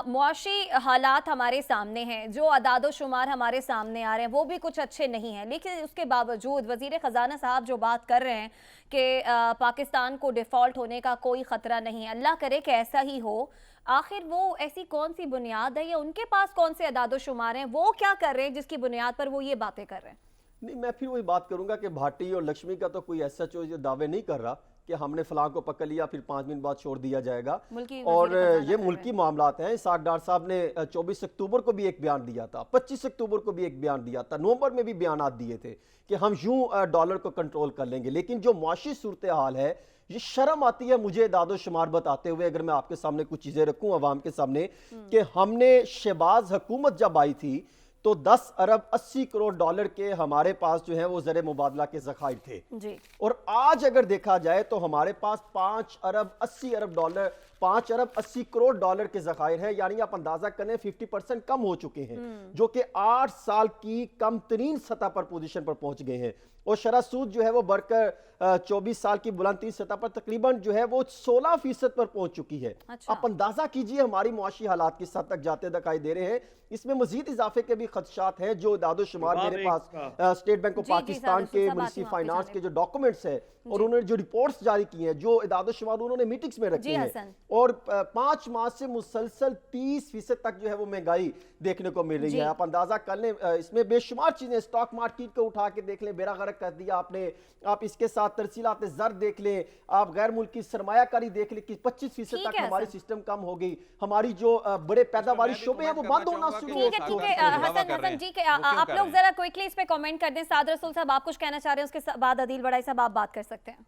मुआशी हालात हमारे सामने हैं, जो अदाद शुमार हमारे सामने आ रहे हैं वो भी कुछ अच्छे नहीं हैं, लेकिन उसके बावजूद वज़ीर ख़जाना साहब जो बात कर रहे हैं कि पाकिस्तान को डिफ़ॉल्ट होने का कोई ख़तरा नहीं है, अल्लाह करे कि ऐसा ही हो। आखिर वो ऐसी कौन सी बुनियाद है या उनके पास कौन से अदाद शुमार हैं, वो क्या कर रहे हैं जिसकी बुनियाद पर वो ये बातें कर रहे हैं? नहीं, मैं फिर वही बात करूंगा कि भाटी और लक्ष्मी का तो कोई ऐसा जो दावे नहीं कर रहा कि हमने फलां को पकड़ लिया फिर 5 मिनट बाद छोड़ दिया जाएगा। मुल्की और वज़ीर खजाना ये कर मुल्की रहे मामलात हैं। इसाक डार साहब ने 24 अक्टूबर को भी एक बयान दिया था, 25 अक्टूबर को भी एक बयान दिया था, नवंबर में भी बयान दिए थे कि हम यूं डॉलर को कंट्रोल कर लेंगे। लेकिन जो मुआशी सूरत हाल है, ये शर्म आती है मुझे दादो शुमार बताते हुए, अगर मैं आपके सामने कुछ चीजें रखूं अवाम के सामने, कि हमने शहबाज हुकूमत जब आई थी तो 10 अरब 80 करोड़ डॉलर के हमारे पास जो है वो ज़र मुबादला के ज़खायर थे जी। और आज अगर देखा जाए तो हमारे पास 5 अरब 80 अरब डॉलर 5 अरब 80 करोड़ डॉलर के ज़खायर हैं। यानी आप अंदाजा करें 50% कम हो चुके हैं, जो कि 8 साल की कम तरीन सतह पर पोजीशन पर पहुंच गए हैं। और शरह सूद जो है वो बढ़कर 24 साल की बुलंद तरीन सतह पर तकरीबन जो है वो 16% पर पहुंच चुकी है। अच्छा। आप अंदाजा कीजिए हमारी मुआशी हालात किस हद तक जाते दिखाई दे रहे हैं। इसमें मजीद इजाफे के भी खदशात हैं। जो दादो शुमार मेरे पास स्टेट बैंक ऑफ जी, पाकिस्तान जी, के सब म्युनिसिपल आती हूँ फाइनेंस आपकी के जो डॉक्यूमेंट्स है और उन्होंने जो रिपोर्ट्स जारी की हैं, जो दादो शुमार उन्होंने मीटिंग्स में रखे जी, हैं, हसन। और 5 माह से मुसलसल 30% तक जो है वो महंगाई देखने को मिल रही जी। है। आप अंदाजा कर लें, इसमें बेशुमार चीजें, स्टॉक मार्केट को उठा के देख लें, बेड़ा गर्क कर दिया आपने। आप इसके साथ तरसीलात ज़र देख लें, आप गैर मुल्की सरमायाकारी देख लें कि 25% ठीक तक है हमारी हसन। सिस्टम कम हो गई। हमारी जो बड़े पैदावारी मैं भी शोबे हैं वो कमेंट बंद होना करना शुरू चाहूंगा हो ठीक है, कि ठीक वो है। दावा हसन कर रहे हसन हैं। जी के वो क्यों आप कर लोग रहे हैं? जरा क्विकली इस पे कमेंट कर दें। साद रसूल साहब आप कुछ कहना चाह रहे हैं, उसके बाद अदील बड़ाई साहब आप बात कर सकते हैं।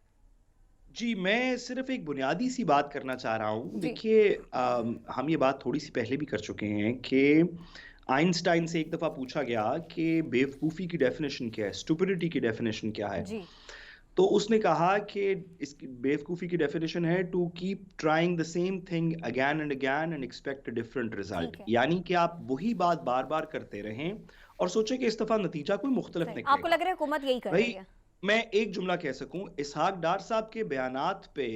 जी, मैं सिर्फ एक बुनियादी सी बात करना चाह रहा हूँ। जी। देखिए, हम ये बात थोड़ी सी पहले भी कर चुके हैं कि आइंस्टाइन से एक दफ़ा पूछा गया कि बेवकूफ़ी की डेफिनेशन क्या है, स्टुपिडिटी की डेफिनेशन क्या है। जी। तो उसने कहा कि इसकी बेवकूफ़ी की डेफिनेशन है to keep trying the same thing again and again and expect a different result. ठीक है। यानी कि आप वही बात बार बार करते रहें और सोचें कि इस दफ़ा नतीजा कोई मुख्तलिफ सही। निकलेगा। आपको लग रहा है हुकूमत यही कर रही भाई, है? मैं एक जुमला कह सकूं, इसहाक डार साहब के बयानात पे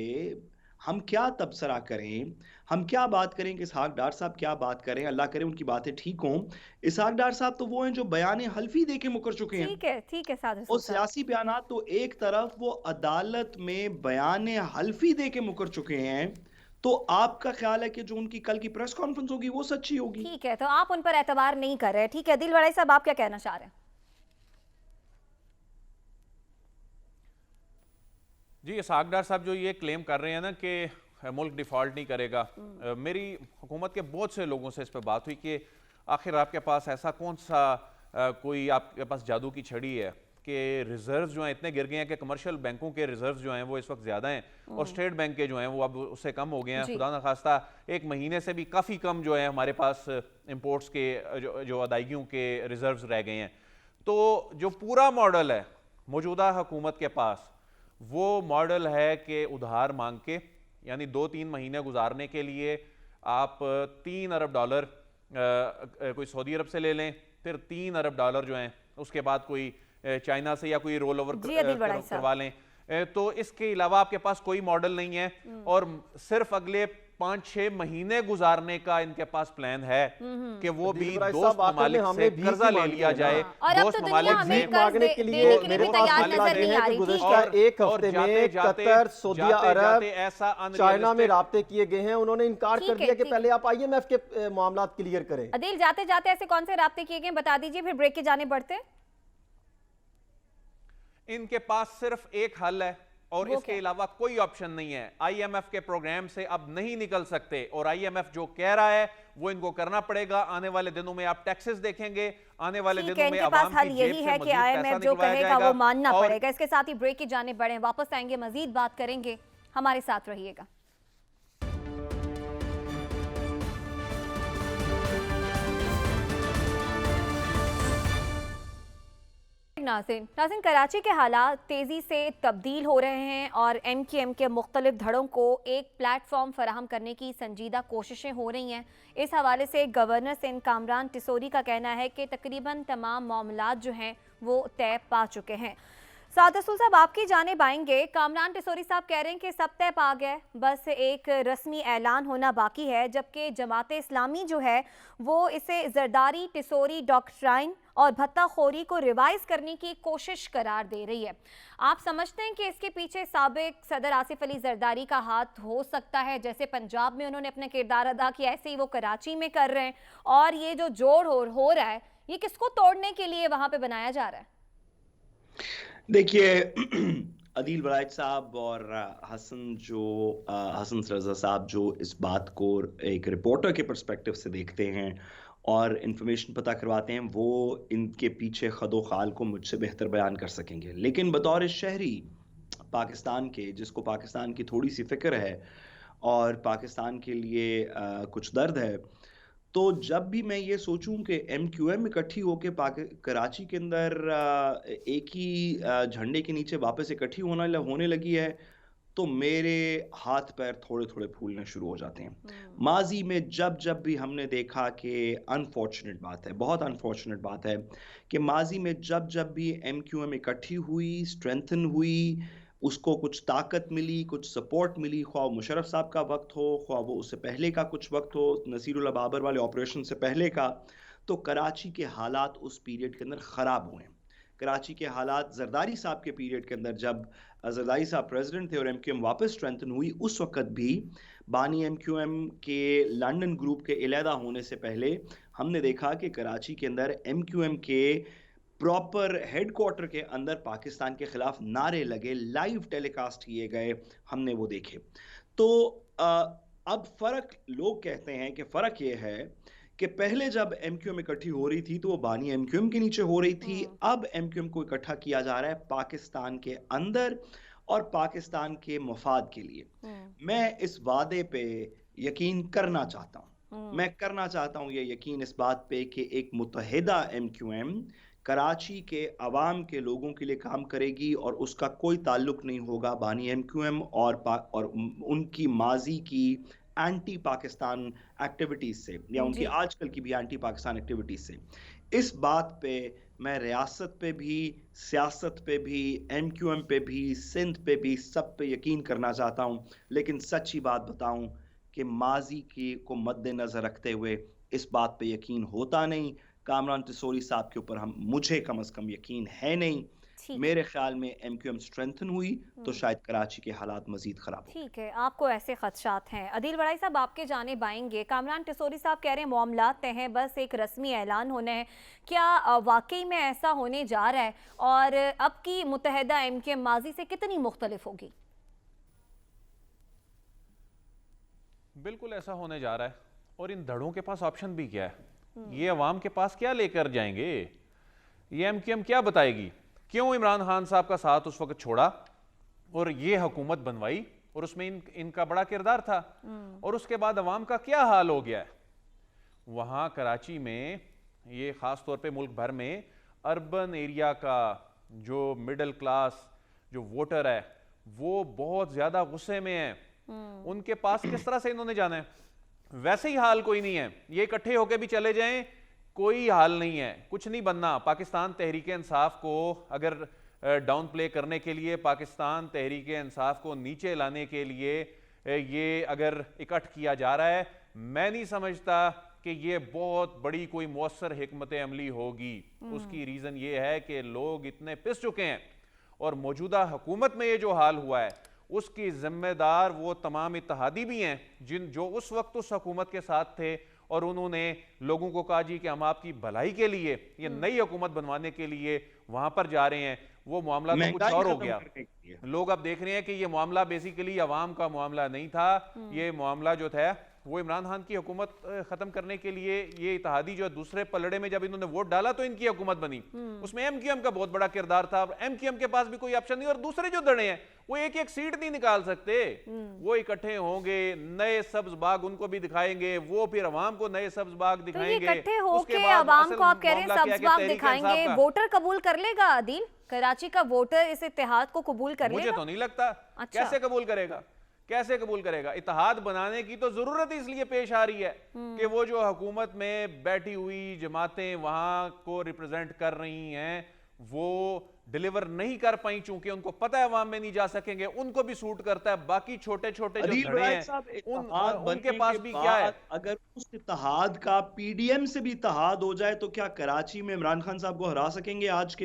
हम क्या तबसरा करें, हम क्या बात करें कि इसहाक डार साहब क्या बात करें, अल्लाह करे उनकी बातें ठीक हों। इसहाक डार साहब तो वो हैं जो बयान हल्फी दे के मुकर चुके हैं। ठीक है साद और रसूल साहब। सियासी बयानात तो एक तरफ, वो अदालत में बयान हल्फी दे के मुकर चुके हैं, तो आपका ख्याल है कि जो उनकी कल की प्रेस कॉन्फ्रेंस होगी वो सच्ची होगी? ठीक है, तो आप उन पर एतबार नहीं कर रहे। ठीक है, अदील बड़ाई साहब आप क्या कहना चाह रहे हैं? जी, इसहाक डार साहब जो ये क्लेम कर रहे हैं ना कि मुल्क डिफ़ॉल्ट नहीं करेगा, मेरी हुकूमत के बहुत से लोगों से इस पर बात हुई कि आखिर आपके पास ऐसा कौन सा कोई आपके पास जादू की छड़ी है कि रिजर्व जो हैं इतने गिर गए हैं कि कमर्शियल बैंकों के रिजर्व जो हैं वो इस वक्त ज़्यादा हैं और स्टेट बैंक के जो हैं वो अब उससे कम हो गए हैं। जी। खुदा न खास्ता एक महीने से भी काफ़ी कम जो है हमारे पास इंपोर्ट्स के जो अदायगियों के रिजर्व्स रह गए हैं। तो जो पूरा मॉडल है मौजूदा हुकूमत के पास, वो मॉडल है कि उधार मांग के, यानी 2-3 महीने गुजारने के लिए आप 3 अरब डॉलर कोई सऊदी अरब से ले लें, फिर 3 अरब डॉलर जो हैं उसके बाद कोई चाइना से या कोई रोल ओवर जी, अदील बड़ाई साहब। करवा लें। तो इसके अलावा आपके पास कोई मॉडल नहीं है और सिर्फ अगले 5-6 महीने गुजारने का इनके पास प्लान है कि वो भी अदील बड़ाई दोस्त साहब, आखिर में ममालिक हमने से भीख कर्जा ही ले मांगी लिया है ना। जाए। और अब दोस्त तो दुनिया ममालिक हमें से कर्ज मांगने के देने लिए के लिए मेरे भी पास तैयार मसला नजर ये नहीं है आ कि रही। ठीक गुज़िश्ता है। एक हफ्ते में कतर, सऊदी अरब, ऐसा चाइना में राब्ते किए गए हैं। उन्होंने इनकार ठीक कर है, दिया कि ठीक पहले आप IMF के मामला क्लियर करें। अदील जाते जाते ऐसे कौन से राब्ते किए गए बता दीजिए, फिर ब्रेक के जाने पड़ते। इनके पास सिर्फ एक हल है और वो इसके क्या? अलावा कोई ऑप्शन नहीं है। IMF के प्रोग्राम से अब नहीं निकल सकते और IMF जो कह रहा है वो इनको करना पड़ेगा। आने वाले दिनों में आप टैक्सेस देखेंगे, आने वाले ठीक दिनों है, में इनके पास आवाम हल की जेब यही से है कि मजीद पैसा IMF जो निकलवाया कहेगा जाएगा वो मानना और पड़ेगा। इसके साथ ही ब्रेक की जाने बढ़े, वापस आएंगे, मजीद बात करेंगे, हमारे साथ रहिएगा। नाज़रीन, कराची के हालात तेज़ी से तब्दील हो रहे हैं और MQM के मुख्तलिफ धड़ों को एक प्लेटफॉर्म फराहम करने की संजीदा कोशिशें हो रही हैं। इस हवाले से गवर्नर सिंध कामरान टिसोरी का कहना है कि तकरीबन तमाम मामलात जो हैं वो तय पा चुके हैं। साद रसूल साहब आपकी जानिब आएंगे। कामरान टिसोरी साहब कह रहे हैं कि सब तय पा गए, बस एक रस्मी ऐलान होना बाकी है, जबकि जमात इस्लामी जो है वो इसे जरदारी टिसोरी डॉक्ट्राइन और भत्ताखोरी को रिवाइज करने की कोशिश करार दे रही है। आप समझते हैं कि इसके पीछे साबिक सदर आसिफ अली जरदारी का हाथ हो सकता है? जैसे पंजाब में उन्होंने अपना किरदार अदा किया, ऐसे ही वो कराची में कर रहे हैं, और ये जो जोड़ हो रहा है ये किसको तोड़ने के लिए वहां पे बनाया जा रहा है? देखिए अदील वलायत साहब और हसन रज़ा साहब जो इस बात को एक रिपोर्टर के पर्सपेक्टिव से देखते हैं और इंफॉर्मेशन पता करवाते हैं, वो इनके पीछे खदो खाल को मुझसे बेहतर बयान कर सकेंगे। लेकिन बतौर शहरी पाकिस्तान के, जिसको पाकिस्तान की थोड़ी सी फिक्र है और पाकिस्तान के लिए कुछ दर्द है, तो जब भी मैं ये सोचूं कि एमक्यूएम इकट्ठी होके कराची के अंदर एक ही झंडे के नीचे वापस इकट्ठी होने लगी है, तो मेरे हाथ पैर थोड़े थोड़े फूलने शुरू हो जाते हैं। माजी में जब जब भी हमने देखा कि अनफॉर्चुनेट बात है, बहुत अनफॉर्चुनेट बात है कि माजी में जब जब भी एमक्यूएम इकट्ठी हुई, स्ट्रेंथन हुई, उसको कुछ ताकत मिली, कुछ सपोर्ट मिली, ख्वाह मुशर्रफ साहब का वक्त हो, ख्वाह वो उससे पहले का कुछ वक्त हो, नसीरुल्लाह बाबर वाले ऑपरेशन से पहले का, तो कराची के हालात उस पीरियड के अंदर ख़राब हुए। कराची के हालात जरदारी साहब के पीरियड के अंदर, जब जरदारी साहब प्रेसिडेंट थे और एमक्यूएम वापस स्ट्रेंथन हुई, उस वक्त भी बानी एमक्यूएम के लंदन ग्रुप के इलेहदा होने से पहले हमने देखा कि कराची के अंदर एमक्यूएम के प्रॉपर हेडक्वार्टर के अंदर पाकिस्तान के खिलाफ नारे लगे, लाइव टेलीकास्ट किए गए, हमने वो देखे। तो अब फर्क, लोग कहते हैं कि फर्क ये है कि पहले जब एमक्यूएम इकट्ठी हो रही थी तो वो बानी एमक्यूएम के नीचे हो रही थी, अब एमक्यूएम को इकट्ठा किया जा रहा है पाकिस्तान के अंदर और पाकिस्तान के मफाद के लिए। मैं इस वादे पे यकीन करना चाहता हूँ, मैं करना चाहता हूँ ये यकीन इस बात पे कि एक मुत्तहिदा एमक्यूएम कराची के अवाम के लोगों के लिए काम करेगी और उसका कोई ताल्लुक नहीं होगा बानी एमक्यूएम और उनकी माजी की एंटी पाकिस्तान एक्टिविटीज से या उनकी जी। आजकल की भी एंटी पाकिस्तान एक्टिविटीज से। इस बात पे मैं रियासत पे भी, सियासत पे भी, एमक्यूएम पे भी, सिंध पे भी, सब पे यकीन करना चाहता हूँ। लेकिन सच्ची बात बताऊं कि माजी की को मद्देनजर रखते हुए इस बात पे यकीन होता नहीं। कामरान तिसोरी साहब के ऊपर मुझे कम से कम यकीन है नहीं। ठीक है। मेरे ख्याल में एमक्यूएम स्ट्रेंथन हुई तो शायद कराची के हालात मजीद खराब हो। ठीक है, आपको ऐसे खदशात हैं। अदील वड़ाई साहब, आपके जानिब आएंगे। कामरान टिसोरी साहब कह रहे हैं मामलात तय हैं, बस एक रस्मी ऐलान होना है। क्या वाकई में ऐसा होने जा रहा है? और अब की मुत्तहिदा एमक्यूएम माजी से कितनी मुख्तलिफ होगी? बिल्कुल ऐसा होने जा रहा है। और इन धड़ों के पास ऑप्शन भी क्या है? ये अवाम के पास क्या लेकर जाएंगे? ये एमक्यूएम क्या बताएगी? क्यों इमरान खान साहब का साथ उस वक्त छोड़ा और ये हुकूमत बनवाई और उसमें इनका बड़ा किरदार था? और उसके बाद अवाम का क्या हाल हो गया है? वहां कराची में, ये खास तौर पे मुल्क भर में अर्बन एरिया का जो मिडिल क्लास जो वोटर है वो बहुत ज्यादा गुस्से में है। उनके पास किस तरह से इन्होंने जाना है? वैसे ही हाल कोई नहीं है। ये इकट्ठे होके भी चले जाएं, कोई हाल नहीं है, कुछ नहीं बनना। पाकिस्तान तहरीक इंसाफ को अगर डाउन प्ले करने के लिए, पाकिस्तान तहरीक इंसाफ को नीचे लाने के लिए ये अगर इकट्ठ किया जा रहा है, मैं नहीं समझता कि ये बहुत बड़ी कोई मौसर हिकमत अमली होगी। उसकी रीजन ये है कि लोग इतने पिस चुके हैं और मौजूदा हुकूमत में ये जो हाल हुआ है उसकी जिम्मेदार वो तमाम इत्तेहादी भी हैं जो उस वक्त उस हुकूमत के साथ थे और उन्होंने लोगों को कहा जी कि हम आपकी भलाई के लिए, ये नई हुकूमत बनवाने के लिए वहां पर जा रहे हैं। वो मामला तो कुछ और हो गया। लोग अब देख रहे हैं कि ये मामला बेसिकली अवाम का मामला नहीं था। ये मामला जो था वो इमरान खान की हुकूमत खत्म करने के लिए, ये इत्तेहादी जो दूसरे पलड़े में जब इन्होंने वोट डाला तो इनकी हुकूमत बनी, उसमें एमक्यूएम का बहुत बड़ा किरदार था। एमक्यूएम के पास भी कोई ऑप्शन नहीं और दूसरे जो दड़े हैं वो एक एक सीट नहीं निकाल सकते। वो इकट्ठे होंगे, नए सब्ज बाग उनको भी दिखाएंगे, वो फिर अवाम को नए सब्ज बाग दिखाएंगे। तो इकट्ठे होके अवाम को आप कह रहे हैं सब्ज बाग दिखाएंगे, वोटर कबूल कर लेगा अदील? कराची का वोटर इस इत्तेहाद को कबूल कर लेगा? मुझे तो नहीं लगता। अच्छा। कैसे कबूल करेगा? कैसे कबूल करेगा? इत्तेहाद बनाने की तो जरूरत इसलिए पेश आ रही है कि वो जो हुकूमत में बैठी हुई जमातें वहां को रिप्रेजेंट कर रही हैं वो डिलीवर नहीं कर पाई, चूंकि उनको पता है अवाम में नहीं जा सकेंगे। उनको भी सूट करता है, बाकी छोटे छोटे जो धड़े हैं उनके पास भी क्या है? अगर उस इत्तेहाद का पीडीएम से भी इत्तेहाद हो जाए तो क्या कराची में इमरान खान साहब को हरा सकेंगे आज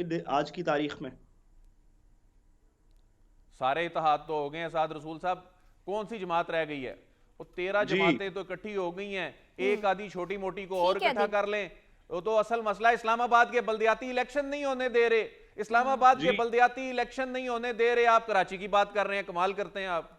की तारीख में? सारे इत्तेहाद तो हो गए हैं साद रसूल साहब, कौन सी जमात रह गई है? वो 13 जमातें तो इकट्ठी हो गई हैं। एक आधी छोटी मोटी को और इकट्ठा कर लें। वो तो असल मसला इस्लामाबाद के बल्दियाती इलेक्शन नहीं होने दे रहे। इस्लामाबाद के जी। बल्दियाती इलेक्शन नहीं होने दे रहे, आप कराची की बात कर रहे हैं, कमाल करते हैं आप।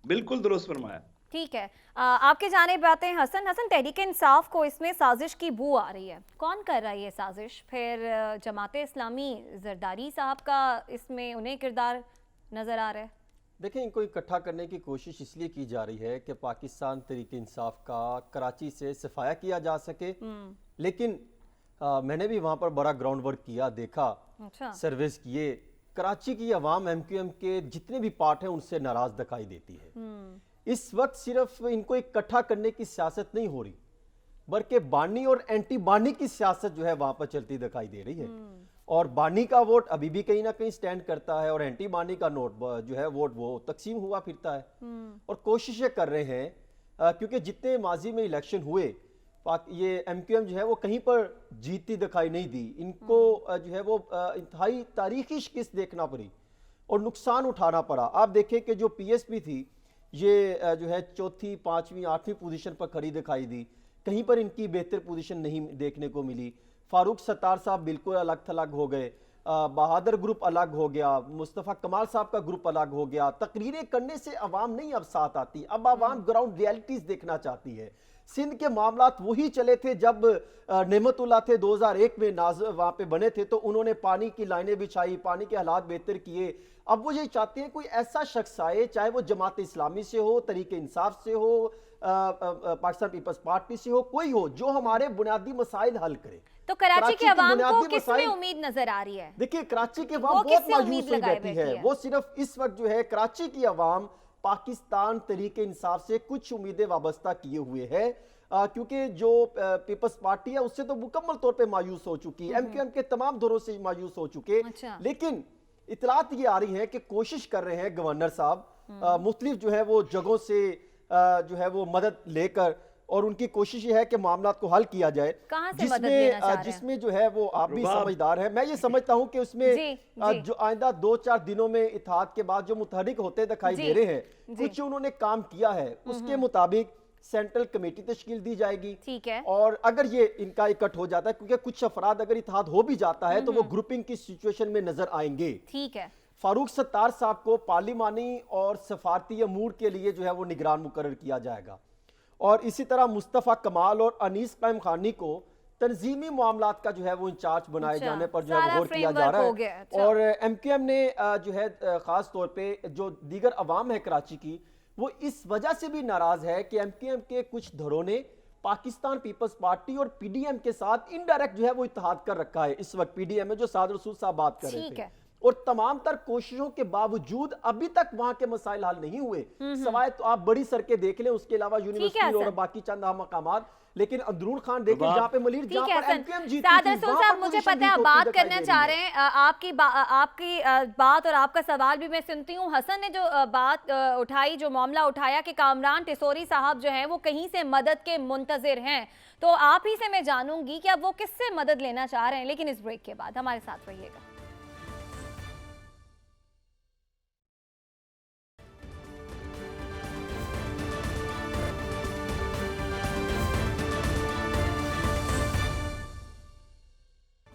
बिल्कुल दुरुस्त फरमाया। ठीक है, आपके जानिब आते हैं हसन। हसन, तहरीक इंसाफ को इसमें साजिश की बू आ रही है, कौन कर रहा है ये साजिश? फिर जमात इस्लामी, जरदारी साहब का इसमें उन्हें किरदार नजर आ रहा है? देखें, इनको इकट्ठा करने की कोशिश इसलिए की जा रही है कि पाकिस्तान तहरीक इंसाफ का कराची से सफाया किया जा सके। लेकिन मैंने भी वहाँ पर बड़ा ग्राउंड वर्क किया, देखा, अच्छा। सर्वेस किए। कराची की आवाम MQM के जितने भी पार्ट हैं उनसे नाराज दिखाई देती है। इस वक्त सिर्फ इनको इकट्ठा करने की सियासत नहीं हो रही, बल्कि बानी और एंटी बानी की सियासत जो है वहां पर चलती दिखाई दे रही है। और बानी का वोट अभी भी कहीं ना कहीं स्टैंड करता है और एंटी बानी का नोट जो है वोट वो तकसीम हुआ फिरता है। और कोशिशें कर रहे हैं क्योंकि जितने माजी में इलेक्शन हुए, ये MQM जो है वो कहीं पर जीतती दिखाई नहीं दी। इनको जो है वो इंतहाई तारीखी शिकस्त देखना पड़ी और नुकसान उठाना पड़ा। आप देखें कि जो PSP थी ये जो है चौथी, पांचवी, आठवीं पोजीशन पर खड़ी दिखाई दी, कहीं पर इनकी बेहतर पोजीशन नहीं देखने को मिली। फारूक सत्तार साहब बिल्कुल अलग थलग हो गए, बहादुर ग्रुप अलग हो गया, मुस्तफ़ा कमाल साहब का ग्रुप अलग हो गया। तकरीरें करने से अवाम नहीं अब साथ आती, अब अवाम ग्राउंड रियलिटीज देखना चाहती है। सिंध के मामलात वही चले थे जब नेमतुल्लाह थे 2001 में वहां पे बने थे, तो उन्होंने पानी की लाइनें बिछाई, पानी के हालात बेहतर किए। अब वो ये चाहते हैं कोई ऐसा शख्स आए, चाहे वो जमात इस्लामी से हो, तहरीक इंसाफ से हो, पाकिस्तान पीपल्स पार्टी से हो, कोई हो जो हमारे बुनियादी मसाइल हल करे। तो कराची के अवाम को बुनियादी किसमें मसाइल, उम्मीद नजर आ रही है? देखिए कराची के वो अवाम बहुत किससे मायूस उम्मीद हुई लगाए बैठी बैठी है। है? वो सिर्फ इस वक्त जो है कराची की अवाम पाकिस्तान तहरीक इंसाफ से कुछ उम्मीदें वाबस्ता किए हुए है, क्योंकि जो पीपल्स पार्टी है उससे तो मुकम्मल तौर पे मायूस हो चुकी है, MQM के तमाम दौरों से मायूस हो चुके। अच्छा। लेकिन इतलात ये आ रही है कि कोशिश कर रहे हैं गवर्नर साहब मुख्तलिफ जो है वो जगहों से जो है वो मदद लेकर, और उनकी कोशिश ये है कि मामला को हल किया जाए। कहां से मदद लेना चाह रहे हैं? जिसमें जो है वो आप भी रुबाब। समझदार हैं, मैं ये समझता हूं कि उसमें जी। जो आइंदा 2-4 दिनों में इत्तेहाद के बाद जो मुतहरिक होते दिखाई दे रहे हैं, जी। कुछ उन्होंने काम किया है, उसके मुताबिक सेंट्रल कमेटी तश्कील दी जाएगी। ठीक है। और अगर ये इनका इकट्ठ हो जाता है, क्योंकि कुछ अफराद अगर इत्तेहाद हो भी जाता है तो वो ग्रुपिंग की सिचुएशन में नजर आएंगे। ठीक है। फारूक सत्तार साहब को पार्लिमानी और सफारती अमूर के लिए जो है वो निगरान मुकर्रर किया जाएगा, और इसी तरह मुस्तफ़ा कमाल और अनीस कायम खानी को तंजीमी मामलात का जो है वो इंचार्ज बनाए अच्छा, जाने पर जो है सारा गौर किया जा framework रहा हो है। गया, अच्छा। और MQM ने जो है खास तौर पे जो दीगर अवाम है कराची की, वो इस वजह से भी नाराज है कि MQM के कुछ धड़ों ने पाकिस्तान पीपल्स पार्टी और PDM के साथ इनडायरेक्ट जो है वो इत्तेहाद कर रखा है। इस वक्त PDM में जो साद रसूल साहब बात कर रहे ठीक थे, है। और तमाम तर कोशिशों के बावजूद अभी तक वहां के मसाइल हल नहीं हुए। सवाए तो आप बड़ी सड़कें देख लें, उसके अलावा यूनिवर्सिटी और हसन। बाकी चंद मकामात, लेकिन अंदरून खान देखें रुबाब। जहाँ पे मलिर, ठीक जहाँ है पर हसन। MQM जीती साद थी, रसूल वहाँ साहब, पर मुझे पोजीशन पता है आप वीक बात होती दिखाई करना दे चाह रही रहे है। हैं, आपकी बात और आपका सवाल भी मैं सुनती हूँ। हसन ने जो बात उठाई, जो मामला उठाया कि कामरान टिसोरी साहब जो हैं वो कहीं से मदद के मुंतजिर हैं, तो आप ही से मैं जानूंगी कि अब वो किससे मदद लेना चाह रहे हैं। लेकिन इस ब्रेक के बाद हमारे साथ रहिएगा।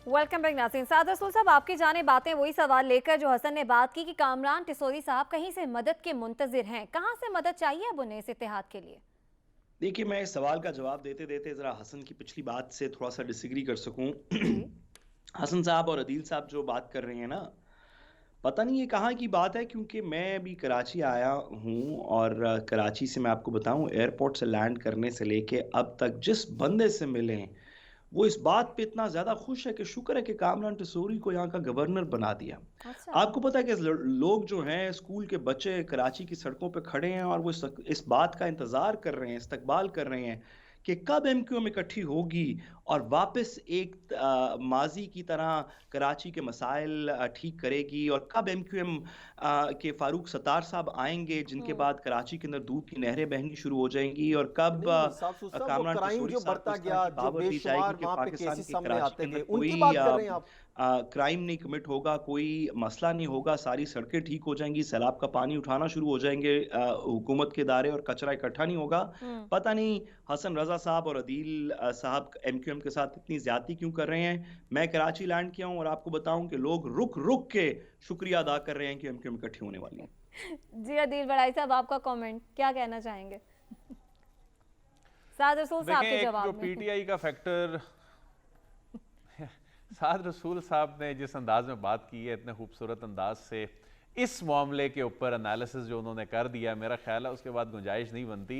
वेलकम बैक नाज़रीन। साद रसूल साहब, आपकी जाने बातें वही सवाल लेकर जो हसन ने बात की कि कामरान टिसोरी साहब कहीं से मदद के मुंतजिर हैं, कहां से मदद चाहिए अब उन्हें इस इत्तेहाद के लिए? देखिए, मैं इस सवाल का जवाब देते देते ज़रा हसन की पिछली बात से थोड़ा सा डिसएग्री कर सकूं। हसन साहब और अदील साहब जो बात कर रहे हैं ना, पता नहीं ये कहाँ की बात है, क्योंकि मैं अभी कराची आया हूँ और कराची से मैं आपको बताऊँ, एयरपोर्ट से लैंड करने से लेके अब तक जिस बंदे से मिले वो इस बात पे इतना ज़्यादा खुश है कि शुक्र है कि कामरान टिसोरी को यहाँ का गवर्नर बना दिया। अच्छा। आपको पता है कि लोग जो हैं, स्कूल के बच्चे कराची की सड़कों पे खड़े हैं और वो इस बात का इंतज़ार कर रहे हैं, इस्तकबाल कर रहे हैं कि कब MQM इकट्ठी होगी और वापस एक माजी की तरह कराची के मसाइल ठीक करेगी, और कब MQM के फारूक सत्तार साहब आएंगे जिनके बाद कराची के अंदर दूध की नहरें बहनी शुरू हो जाएंगी, और कब कामरान टिसोरी जो साहब बढ़ता को गया, इस तरह की जो पावर दी बेशुमार जाएगी कि वहाँ पे पाकिस्तान केसेस की सामने कराची आते के थे, अंदर उनकी कोई बात कर रहे हैं आप। क्राइम नहीं कमिट होगा, कोई मसला नहीं होगा, सारी सड़कें ठीक हो जाएंगी, सैलाब का पानी उठाना शुरू हो जाएंगे हुकूमत के इदारे, और कचरा इकट्ठा नहीं होगा। पता नहीं हसन रजा साहब और अदील साहब MQM के साथ इतनी ज्यादती क्यों कर रहे हैं। मैं कराची लैंड किया हूं और आपको बताऊं कि लोग रुक रुक के शुक्रिया अदा कर रहे हैं कि MQM इकट्ठी होने वाली है। जी अदील बड़ाई साहब, आपका कमेंट क्या कहना चाहेंगे साद रसूल साहब देखें, के एक जो जवाब में? PTI का फैक्टर साद रसूल साहब ने जिस अंदाज में बात की है, इतने खूबसूरत अंदाज से इस मामले के ऊपर एनालिसिस जो उन्होंने कर दिया, मेरा ख्याल है उसके बाद गुंजाइश नहीं बनती।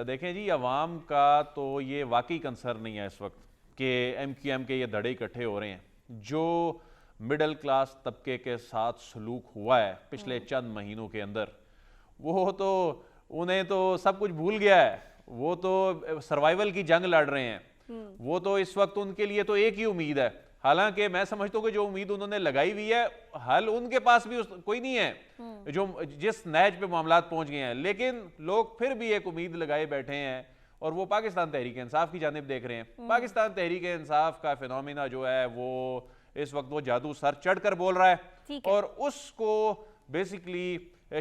देखें जी, अवाम का तो ये वाकई कंसर्न नहीं है इस वक्त कि MQM के ये धड़े इकट्ठे हो रहे हैं। जो मिडिल क्लास तबके के साथ सलूक हुआ है पिछले चंद महीनों के अंदर, वो तो उन्हें तो सब कुछ भूल गया है। वो तो सर्वाइवल की जंग लड़ रहे हैं। वो तो इस वक्त उनके लिए तो एक ही उम्मीद है, हालांकि मैं समझता हूँ कि जो उम्मीद उन्होंने लगाई हुई है, हल उनके पास भी कोई नहीं है जो जिस नहज पे मामलात पहुंच गए हैं, लेकिन लोग फिर भी एक उम्मीद लगाए बैठे हैं और वो पाकिस्तान तहरीक इंसाफ की जानिब देख रहे हैं। पाकिस्तान तहरीक इंसाफ का फिनोमिना जो है वो इस वक्त वो जादू सर चढ़कर बोल रहा है और उसको बेसिकली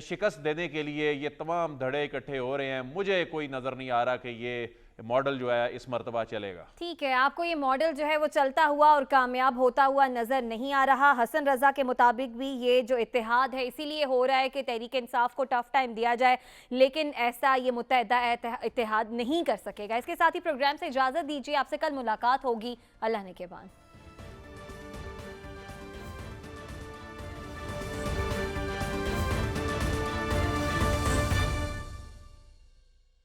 शिकस्त देने के लिए ये तमाम धड़े इकट्ठे हो रहे हैं। मुझे कोई नजर नहीं आ रहा कि ये मॉडल जो है इस मर्तबा चलेगा। ठीक है, आपको ये मॉडल जो है वो चलता हुआ और कामयाब होता हुआ नजर नहीं आ रहा। हसन रजा के मुताबिक भी ये जो इत्तेहाद है इसीलिए हो रहा है कि तहरीक इंसाफ को टफ टाइम दिया जाए, लेकिन ऐसा ये मुत्तहदा इत्तेहाद नहीं कर सकेगा। इसके साथ ही प्रोग्राम से इजाजत दीजिए, आपसे कल मुलाकात होगी अल्लाह ने के बाद।